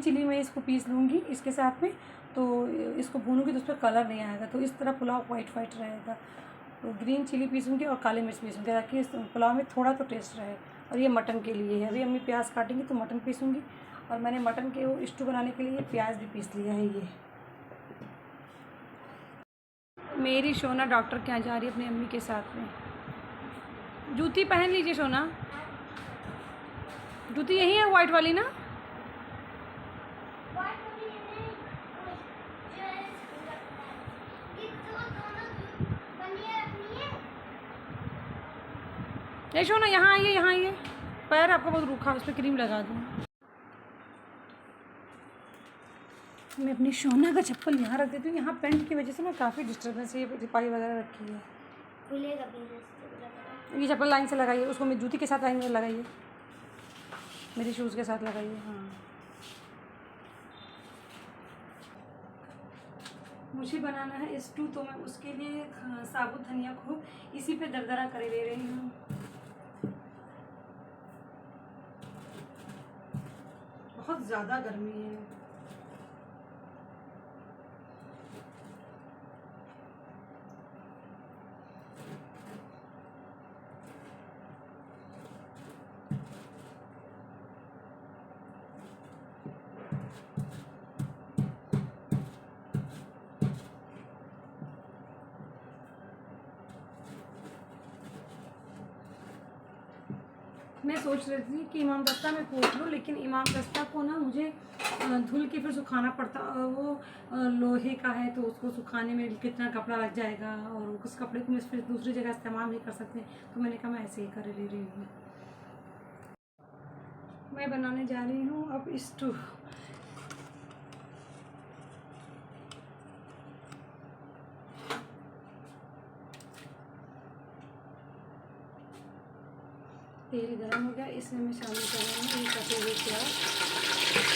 Chilli मैं इसको piece लूँगी इसके साथ में, तो इसको भूनूँगी तो उस पर कलर नहीं आएगा, तो इस तरह पुलाव वाइट रहेगा। तो ग्रीन चिली पीसूँगी और काली मिर्च पीसूँगी ताकि इस पुलाव में थोड़ा तो टेस्ट रहे। और ये मटन के लिए है। अभी अम्मी प्याज काटेंगी तो मटन पीसूँगी, और मैंने मटन के वो स्टू बनाने के लिए प्याज भी पीस लिया है। ये मेरी सोना डॉक्टर के यहाँ जा रही है अपनी अम्मी के साथ में। जूती पहन लीजिए सोना, जूती यही है वाइट वाली ना। ये सोना यहाँ आइए, यहाँ आइए, पैर आपका बहुत रूखा है, उस पर क्रीम लगा दूँ। मैं अपनी सोना का चप्पल यहाँ रख देती हूँ। यहाँ पेंट की वजह से ना काफ़ी डिस्टर्बेंस है, ये रिपाई वगैरह रखी है। ये चप्पल लाइन से लगाइए, उसको मैं जूती के साथ लाइन में लगाइए, मेरे शूज़ के साथ लगाइए। हाँ, मुझे बनाना है स्टू, तो मैं उसके लिए साबुत धनिया को इसी पे दरदरा कर ले रही हूँ। बहुत ज़्यादा गर्मी है। मैं सोच रही थी कि इमाम दस्ता में पोंछ लूँ, लेकिन इमाम दस्ता को ना मुझे धुल के फिर सुखाना पड़ता, वो लोहे का है, तो उसको सुखाने में कितना कपड़ा लग जाएगा, और उस कपड़े को मैं फिर दूसरी जगह इस्तेमाल नहीं कर सकते। तो मैंने कहा मैं ऐसे ही कर ले रही हूँ। मैं बनाने जा रही हूँ अब स्टू। तेल गरम हो गया, इसमें मैं शामिल कर रही हूँ ये कटे हुए प्याज।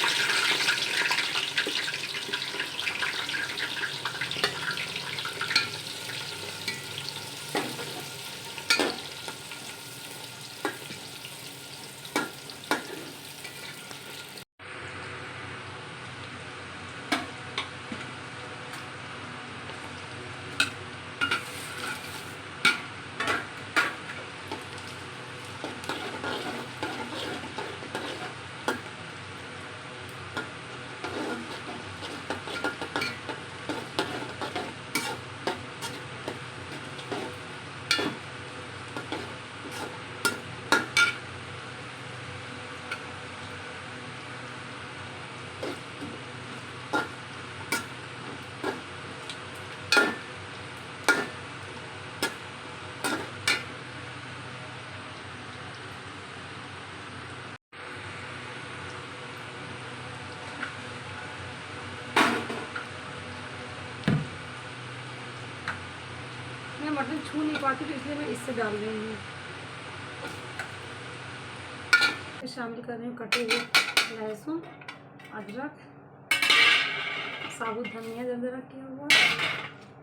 मैं मटन छू नहीं पाती, तो इसलिए मैं इससे डाल रही हूँ। शामिल कर रही हूँ कटे हुए लहसुन, अदरक, साबुत धनिया दरदरा किया हुआ,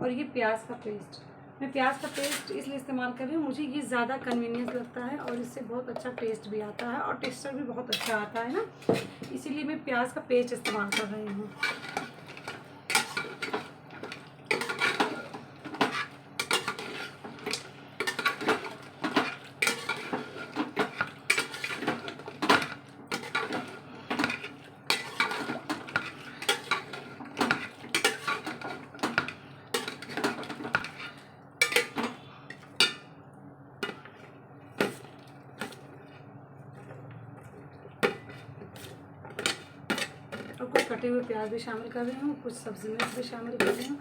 और ये प्याज का पेस्ट। मैं प्याज का पेस्ट इसलिए इस्तेमाल कर रही हूँ, मुझे ये ज़्यादा कन्वीनियंस लगता है, और इससे बहुत अच्छा टेस्ट भी आता है, और टेक्सचर भी बहुत अच्छा आता है ना, इसीलिए मैं प्याज का पेस्ट इस्तेमाल कर रही हूँ। और कुछ कटे हुए प्याज भी शामिल कर रही हूँ, कुछ सब्जी मिर्च भी शामिल कर रही हूँ।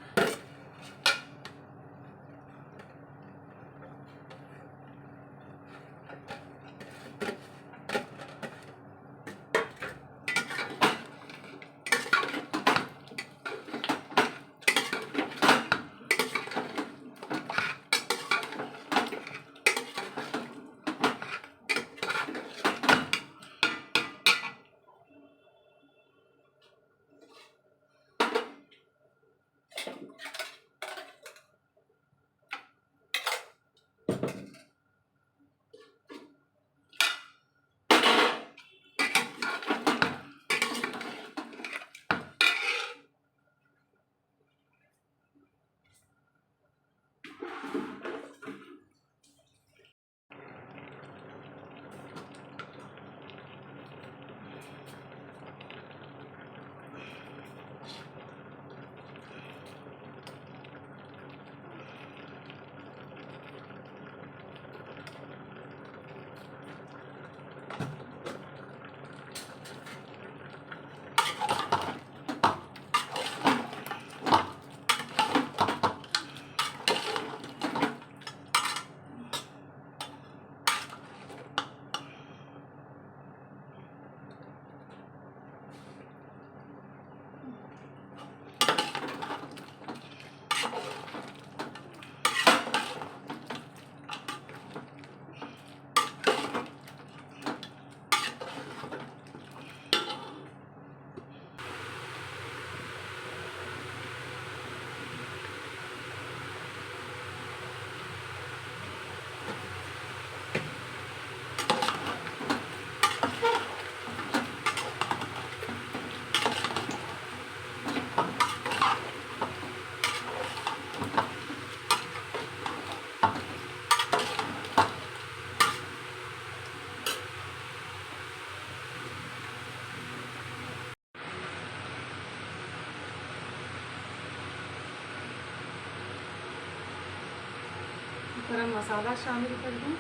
गरम मसाला शामिल कर दूँ।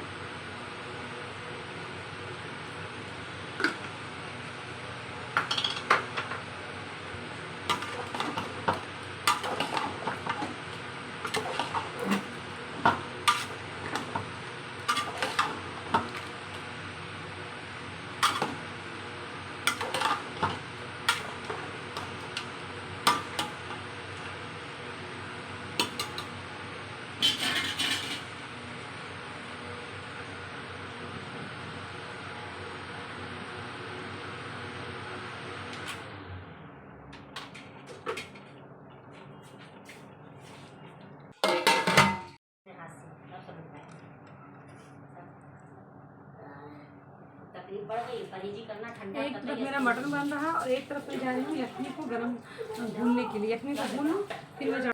एक तरफ मेरा मटन बन रहा और एक तरफ मैं जा रही हूँ यखनी को गरम भूनने के लिए। यखनी को भून लूँ फिर मैं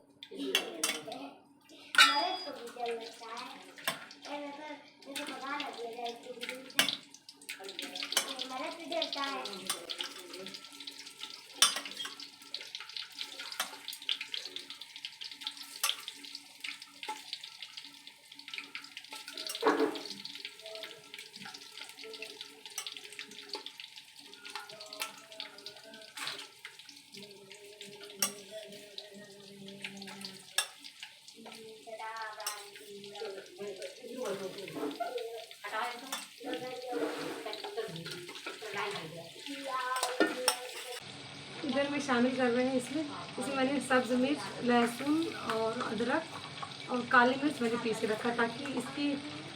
इधर में शामिल कर रहे हैं इसमें मैंने सब्ज़ मिर्च, लहसुन और अदरक और काली मिर्च मैंने पीस के रखा ताकि इसकी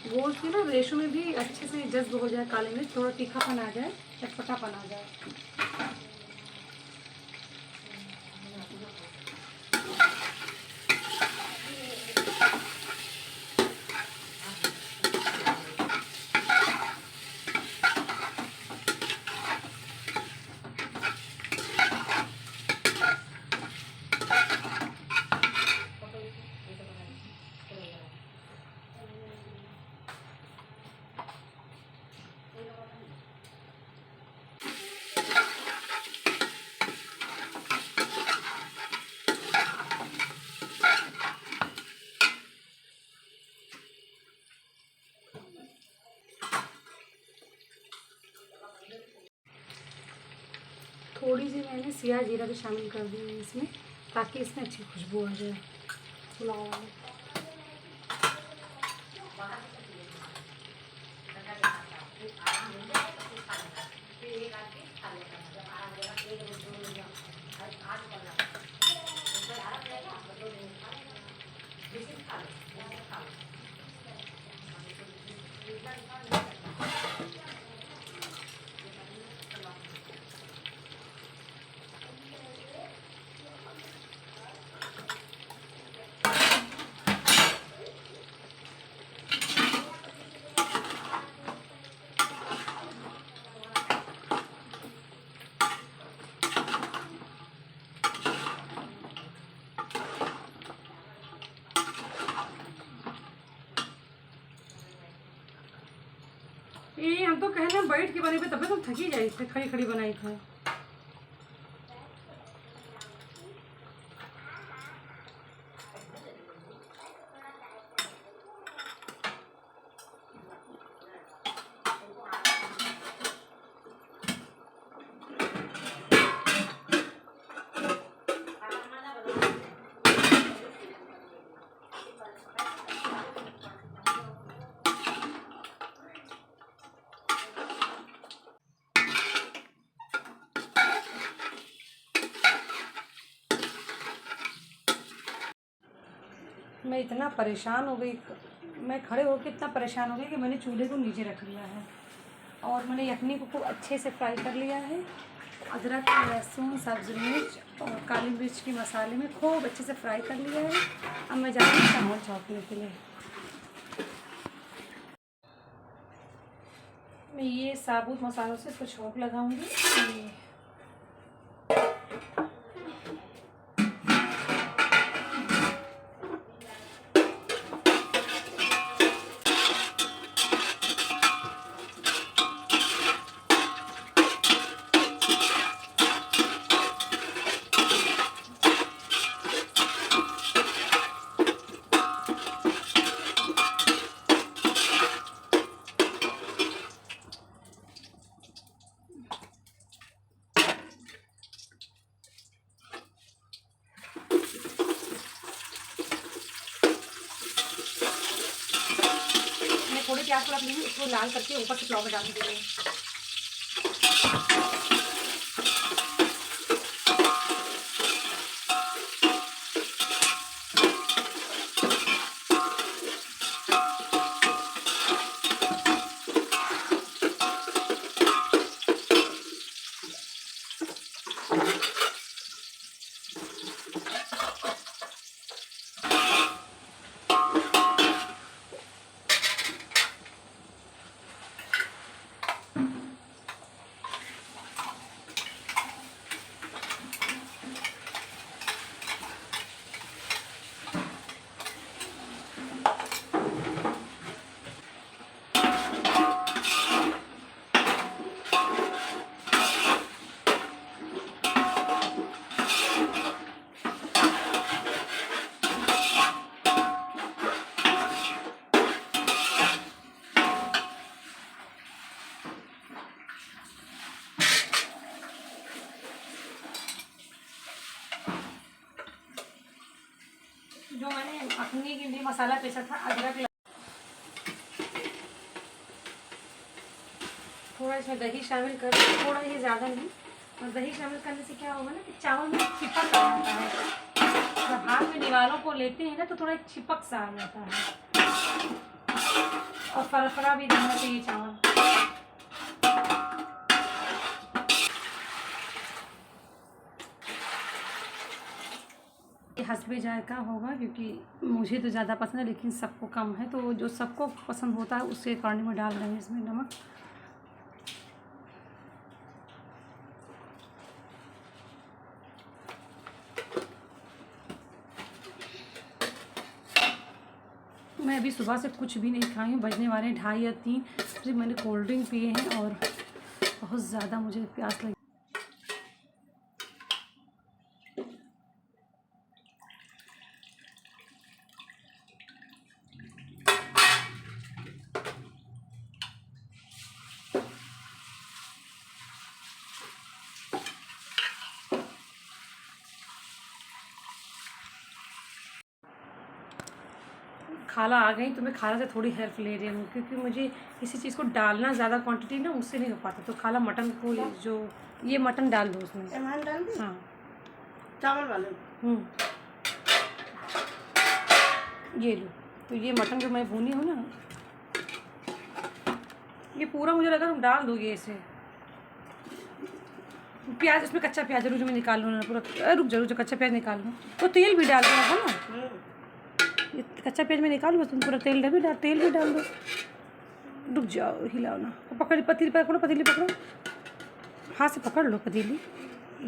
गोश्त की ना रेशो में भी अच्छे से जज्ब हो जाए। काली मिर्च थोड़ा तीखापन आ जाए, चटपटापन आ जाए। थोड़ी सी मैंने सिया जीरा भी शामिल कर दी है इसमें ताकि इसमें अच्छी खुशबू आ जाए पुलाव वाली। ये हम तो कहे ना बैठ के बने पे तब तो थकी जाए, इससे खड़ी खड़ी बनाई थे। मैं इतना परेशान हो गई, मैं खड़े होकर इतना परेशान हो गई कि मैंने चूल्हे को नीचे रख लिया है और मैंने यखनी को खूब अच्छे से फ्राई कर लिया है। अदरक, लहसुन, सब्ज़ी मिर्च और काली मिर्च के मसाले में खूब अच्छे से फ्राई कर लिया है। अब मैं जा रही हूँ चावल छौंकने के लिए। मैं ये साबुत मसालों से इसको छौंक लगाऊंगी। थोड़ी प्याज को लेंगे, उसको लाल करके ऊपर से पुलाव में डाल देंगे। जो मैंने अखनी के लिए मसाला पीसा था, अदरक, थोड़ा इसमें दही शामिल कर, थोड़ा ये ज़्यादा नहीं, और दही शामिल करने से क्या होगा ना कि चावल में चिपक आ जाता है। जब हाथ में निवालों को लेते हैं ना तो थोड़ा चिपक सा आ जाता है और फरफरा भी रहना चाहिए चावल। हस्बे जायका होगा क्योंकि मुझे तो ज़्यादा पसंद है लेकिन सबको कम है, तो जो सबको पसंद होता है उसके अकॉर्डिंग में डाल रहे हैं इसमें नमक। मैं अभी सुबह से कुछ भी नहीं खाई हूँ, बजने वाले 2:30 या 3। सिर्फ मैंने कोल्ड ड्रिंक पिए हैं और बहुत ज़्यादा मुझे प्यास लगी। खाला आ गई तो मैं खाला से थोड़ी हेल्प ले रही हूँ क्योंकि मुझे किसी चीज़ को डालना ज़्यादा क्वांटिटी ना उससे नहीं हो पाता। तो खाला मटन को जो ये मटन डाल दो उसमें, सामान डाल दो। हाँ चावल वाले ये लो। तो ये मटन जो मैं भूनी हूँ ना, ये पूरा मुझे लगा तुम डाल दोगे इसे। प्याज, इसमें कच्चा प्याज जरूर जो मैं निकाल लूँ ना पूरा, रुक जा कच्चा प्याज निकाल लूँ। तो तेल भी डाल देना है ना, ये कच्चा प्याज में निकाल लो, तुम पूरा तेल भी डाल दो। रुक जाओ, हिलाओ ना, पकड़ पतीली पकड़ो, पतीली पकड़ो, हाथ से पकड़ लो पतीली।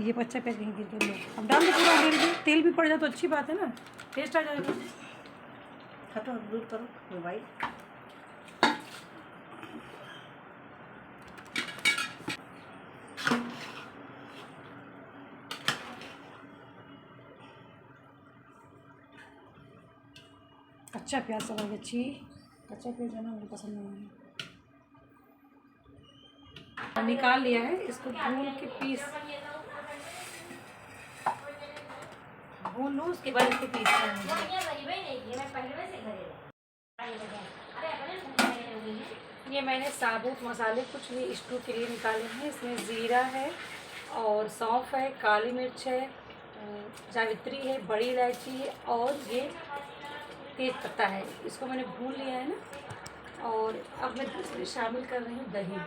ये कच्चा प्याज कहीं गिर दो, अब डाल दो पूरा। तेल भी पड़ जाए तो अच्छी बात है ना, टेस्ट आ जाएगा। हटो दूर करो मोबाइल। कच्चा प्याज सब अच्छी, कच्चा प्याज है ना मुझे पसंद नहीं है। निकाल लिया है, इसको भून के पीस भून लूँ, उसके बाद इसको पीस ये मैंने साबुत मसाले कुछ भी स्टू के लिए निकाले हैं। इसमें ज़ीरा है और सौंफ है, काली मिर्च है, जावित्री है, बड़ी इलायची है और ये तेज पत्ता है। इसको मैंने भून लिया है ना। और अब मैं इसमें शामिल कर रही हूँ दही।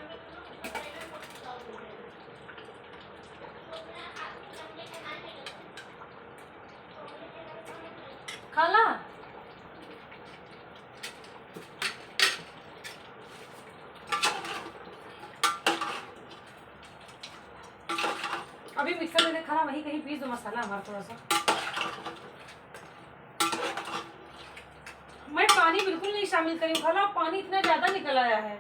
खाला अभी मिक्सर मैंने खाना वहीं कहीं पीस दो मसाला हमारा थोड़ा सा। मैं पानी बिल्कुल नहीं शामिल करी खाला, पानी इतना ज़्यादा निकल आया है।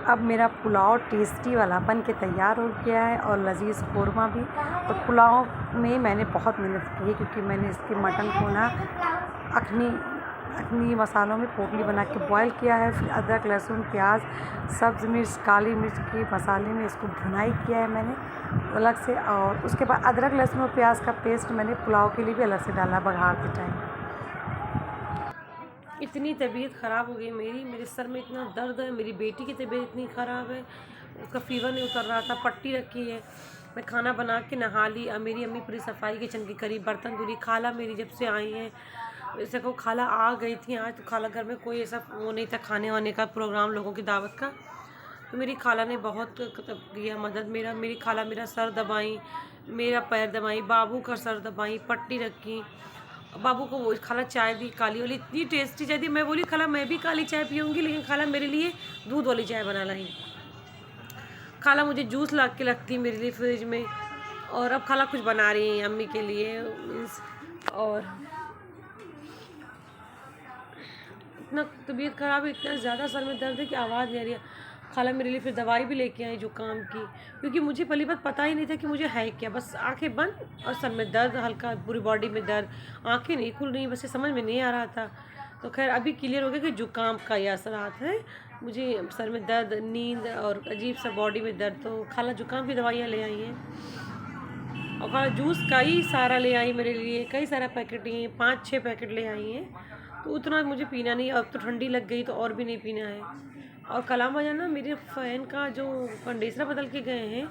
अब मेरा पुलाव टेस्टी वाला बन के तैयार हो गया है और लजीज कोरमा भी। तो पुलाव में मैंने बहुत मेहनत की है क्योंकि मैंने इसके मटन को ना अखनी मसालों में पोटली बना के बॉयल किया है। फिर अदरक लहसुन प्याज सब्ज़ मिर्च काली मिर्च के मसाले में इसको भुनाई किया है मैंने अलग से। और उसके बाद अदरक लहसुन और प्याज का पेस्ट मैंने पुलाव के लिए भी अलग से डाला बघार के टाइम। इतनी तबीयत ख़राब हो गई मेरे सर में इतना दर्द है। मेरी बेटी की तबीयत इतनी ख़राब है, उसका फीवर नहीं उतर रहा था, पट्टी रखी है। मैं खाना बना के नहा ली। अब मेरी अम्मी पूरी सफाई किचन की करी, बर्तन धुली। खाला मेरी जब से आई हैं, वैसे को खाला आ गई थी आज, तो खाला घर में कोई ऐसा वो नहीं था खाने वाने का प्रोग्राम लोगों की दावत का। तो मेरी खाला ने बहुत किया मदद। मेरी खाला मेरा सर दबाई, मेरा पैर दबाई, बाबू का सर दबाई, पट्टी रखी। बाबू को वो खाला चाय दी काली वाली, इतनी टेस्टी चाय दी। मैं बोली खाला मैं भी काली चाय पीऊँगी, लेकिन खाला मेरे लिए दूध वाली चाय बना लाई। खाला मुझे जूस ला के रखती मेरे लिए फ्रिज में। और अब खाला कुछ बना रही हैं अम्मी के लिए मीन्स। और इतना तबीयत ख़राब है, इतना ज़्यादा सर में दर्द है कि आवाज़ नहीं आ रही है। खाला मेरे लिए फिर दवाई भी लेके आई जुकाम की, क्योंकि मुझे पहली बात पता ही नहीं था कि मुझे है क्या। बस आंखें बंद और सर में दर्द, हल्का पूरी बॉडी में दर्द, आंखें नहीं खुल रही, बस ये समझ में नहीं आ रहा था। तो खैर अभी क्लियर हो गया कि जुकाम का ये असरात है। मुझे सर में दर्द, नींद और अजीब सा बॉडी में दर्द। तो खाला जुकाम की दवाइयाँ ले आई हैं। और खाला जूस कई सारा ले आई मेरे लिए, कई सारा पैकेट लिए, 5-6 पैकेट ले आई हैं। तो उतना मुझे पीना नहीं, अब तो ठंडी लग गई तो और भी नहीं पीना है। और कलाम भैया ना मेरे फ़ैन का जो कंडीशनर बदल के गए हैं,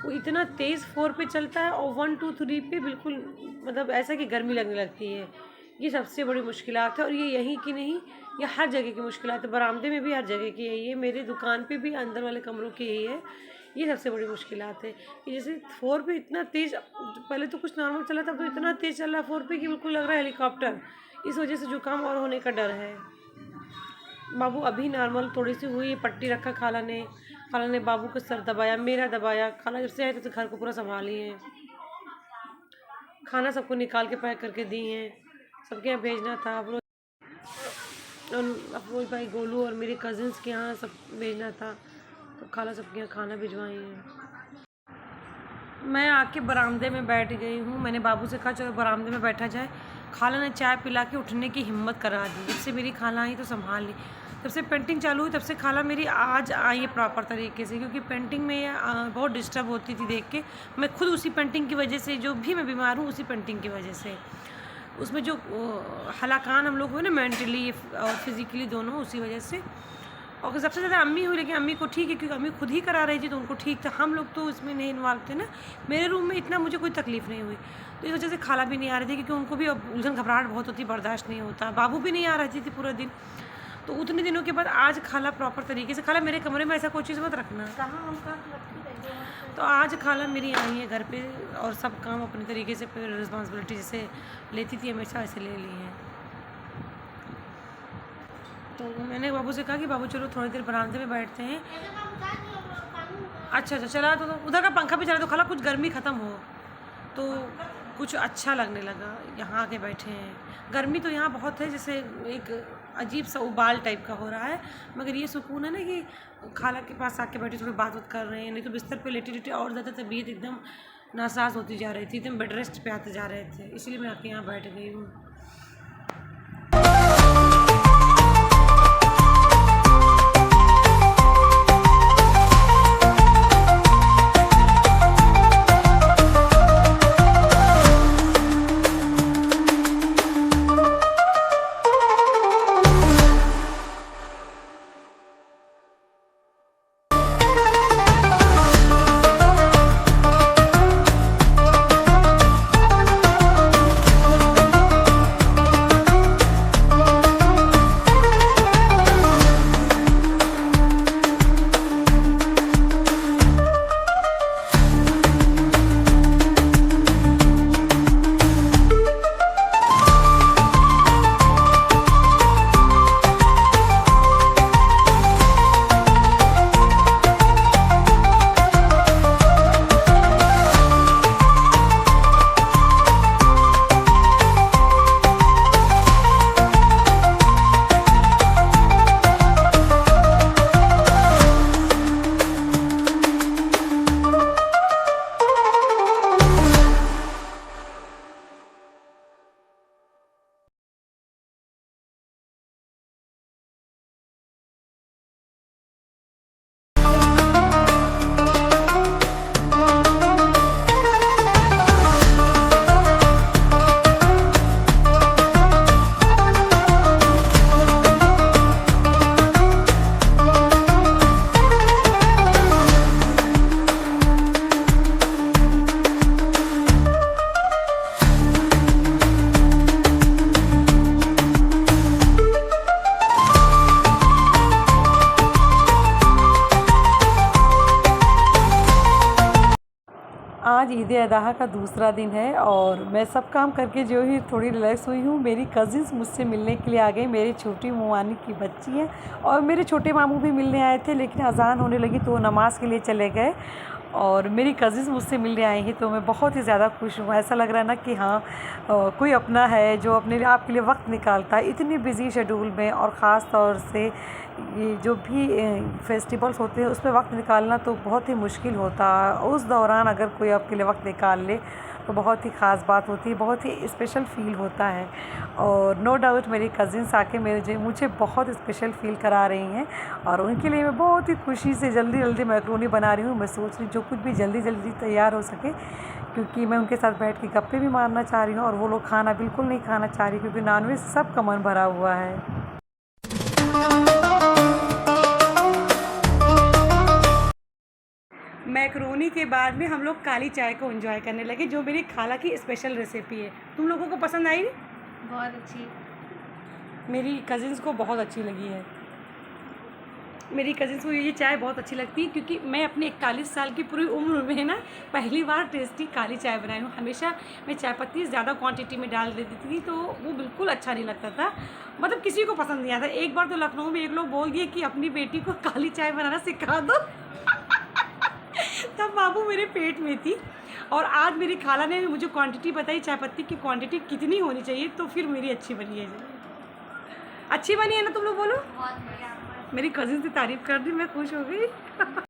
वो इतना तेज़ 4 पे चलता है और 1 2 3 पे बिल्कुल मतलब ऐसा कि गर्मी लगने लगती है। ये सबसे बड़ी मुश्किलात है। और ये यहीं की नहीं, ये हर जगह की मुश्किलात है। बरामदे में भी हर जगह की यही है, मेरे दुकान पे भी अंदर वाले कमरों की यही है। ये सबसे बड़ी मुश्किलात है कि जैसे 4 पे इतना तेज़, पहले तो कुछ नॉर्मल चला था, तो इतना तेज़ चल रहा है 4 पे कि बिल्कुल लग रहा है हेलीकॉप्टर। इस वजह से जुकाम और होने का डर है। बाबू अभी नॉर्मल थोड़ी सी हुई, पट्टी रखा खाला ने बाबू का सर दबाया, मेरा दबाया। खाला जब से आए तो घर को पूरा संभाली हैं, खाना सबको निकाल के पैक करके दी हैं। सबके यहाँ भेजना था, अफरोज भाई गोलू और मेरे कज़िन्स के यहाँ सब भेजना था, तो खाला सबके यहाँ खाना भिजवाई हैं। मैं आके बरामदे में बैठ गई हूँ। मैंने बाबू से कहा चलो बरामदे में बैठा जाए। खाला ने चाय पिला के उठने की हिम्मत करा दी। जब से मेरी खाला आई तो संभाल ली। जब से पेंटिंग चालू हुई तब से खाला मेरी आज आई है प्रॉपर तरीके से, क्योंकि पेंटिंग में बहुत डिस्टर्ब होती थी देख के। मैं खुद उसी पेंटिंग की वजह से, जो भी मैं बीमार हूँ उसी पेंटिंग की वजह से, उसमें जो हलाकान हम लोग हुए ना मेंटली और फिज़िकली दोनों, उसी वजह से। और सबसे ज़्यादा अम्मी हुई, लेकिन अम्मी को ठीक है क्योंकि अम्मी खुद ही करा रही थी तो उनको ठीक था। हम लोग तो इसमें नहीं इन्वॉल्व थे ना। मेरे रूम में इतना मुझे कोई तकलीफ़ नहीं हुई, तो इस वजह से खाला भी नहीं आ रही थी क्योंकि उनको भी अब उलझन घबराहट बहुत होती, बर्दाश्त नहीं होता। बाबू भी नहीं आ रही थी पूरा दिन। तो उतने दिनों के बाद आज खाला प्रॉपर तरीके से, खाला मेरे कमरे में ऐसा कोई चीज़ मत रखना। तो आज खाला मेरी आई है घर पे और सब काम अपने तरीके से रिस्पॉन्सिबिलिटी जैसे लेती थी हमेशा वैसे ले ली है। तो मैंने बाबू से कहा कि बाबू चलो थोड़ी देर बरामदे में बैठते हैं। अच्छा चला तो उधर का पंखा भी चला तो खाला कुछ गर्मी ख़त्म हो तो कुछ अच्छा लगने लगा। यहाँ आके बैठे हैं। गर्मी तो यहाँ बहुत है, जैसे एक अजीब सा उबाल टाइप का हो रहा है, मगर ये सुकून है ना कि खाला के पास आके बैठे थोड़ी बात कर रहे हैं। नहीं तो बिस्तर पे लेटे लेटे और ज़्यादा तबीयत एकदम नासाज होती जा रही थी, एकदम बेड रेस्ट पे आते जा रहे थे, इसलिए मैं आके यहाँ बैठ गई हूँ। आज ईद अज़हा का दूसरा दिन है और मैं सब काम करके जो ही थोड़ी रिलैक्स हुई हूँ। मेरी कज़िन्स मुझसे मिलने के लिए आ गई। मेरी छोटी मुमानी की बच्ची है और मेरे छोटे मामू भी मिलने आए थे, लेकिन अज़ान होने लगी तो वो नमाज़ के लिए चले गए और मेरी कज़िन्स मुझसे मिलने आई हैं। तो मैं बहुत ही ज़्यादा खुश हूँ। ऐसा लग रहा है ना कि हाँ कोई अपना है जो अपने आपके लिए वक्त निकालता है इतनी बिज़ी शेड्यूल में। और ख़ास तौर से ये जो भी फेस्टिवल्स होते हैं उसमें वक्त निकालना तो बहुत ही मुश्किल होता है। उस दौरान अगर कोई आपके लिए वक्त निकाल ले तो बहुत ही ख़ास बात होती है, बहुत ही स्पेशल फ़ील होता है। और नो डाउट मेरी कज़िन्स आके मुझे बहुत स्पेशल फ़ील करा रही हैं और उनके लिए मैं बहुत ही खुशी से जल्दी जल्दी मैक्रोनी बना रही हूँ। मैं सोच रही जो कुछ भी जल्दी जल्दी तैयार हो सके, क्योंकि मैं उनके साथ बैठ के गप्पे भी मारना चाह रही हूँ और वो लोग खाना बिल्कुल नहीं खाना चाह रही क्योंकि नॉनवेज सबका मन भरा हुआ है। मैक्रोनी के बाद में हम लोग काली चाय को एंजॉय करने लगे, जो मेरी खाला की स्पेशल रेसिपी है। तुम लोगों को पसंद आई? बहुत अच्छी। मेरी कज़िन्स को बहुत अच्छी लगी है। मेरी कज़िन्स को ये चाय बहुत अच्छी लगती है क्योंकि मैं अपने 41 साल की पूरी उम्र में ना पहली बार टेस्टी काली चाय बनाई हूँ। हमेशा मैं चाय पत्ती ज़्यादा क्वांटिटी में डाल देती थी तो वो बिल्कुल अच्छा नहीं लगता था, मतलब किसी को पसंद नहीं आता। एक बार तो लखनऊ में एक लोग बोल दिए कि अपनी बेटी को काली चाय बनाना सिखा दो तब बाबू मेरे पेट में थी। और आज मेरी खाला ने मुझे क्वांटिटी बताई चाय पत्ती की क्वांटिटी कितनी होनी चाहिए, तो फिर मेरी अच्छी बनी है। अच्छी बनी है ना? तुम लोग बोलो। बहुत बढ़िया। मेरी कज़िन से तारीफ़ कर दी, मैं खुश हो गई।